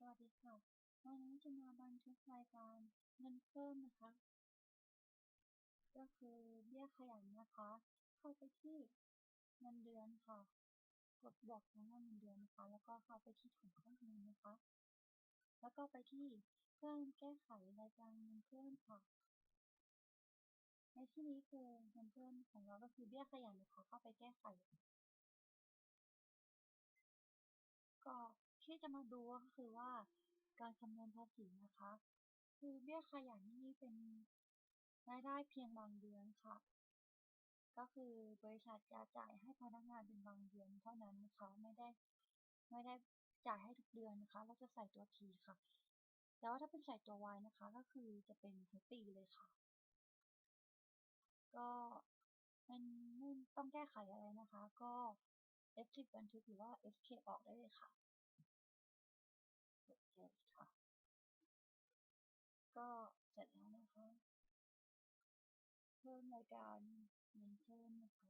วัสดีค่ะวันนี้จะมาบันทึกรายการเงินเพิ่มนะคะ ก็คือเบี้ยขยันนะคะ เข้าไปที่เงินเดือนค่ะ กดบวกของเงินเดือนนะคะ แล้วก็เข้าไปที่ฐานข้อมูลนะคะ แล้วก็ไปที่เพิ่มแก้ไขรายการเงินเพิ่มค่ะ ในที่นี้คือเงินเพิ่มของเราก็คือเบี้ยขยันนะคะ เข้าไปแก้ไข ก็ที่จะมาดูก็คือว่าการคำนวณภาษีนะคะ คือเบี้ยขยันนี่เป็นรายได้เพียงบางเดือนค่ะ ก็คือบริษัทจะจ่ายให้พนักงานเป็นบางเดือนเท่านั้นนะคะไม่ได้จ่ายให้ทุกเดือนนะคะเราจะใส่ตัว T ค่ะแต่ว่าถ้าเป็นใส่ตัว Y นะคะก็คือจะเป็นทั้งปีเลยค่ะก็มันไม่ต้องแก้ไขอะไรนะคะก็ F10 บันทึกหรือว่า FK ออกได้เลยค่ะกดเสร็จค่ะก็เสร็จแล้วนะคะเพิ่มรายการเงินเพิ่มนะคะ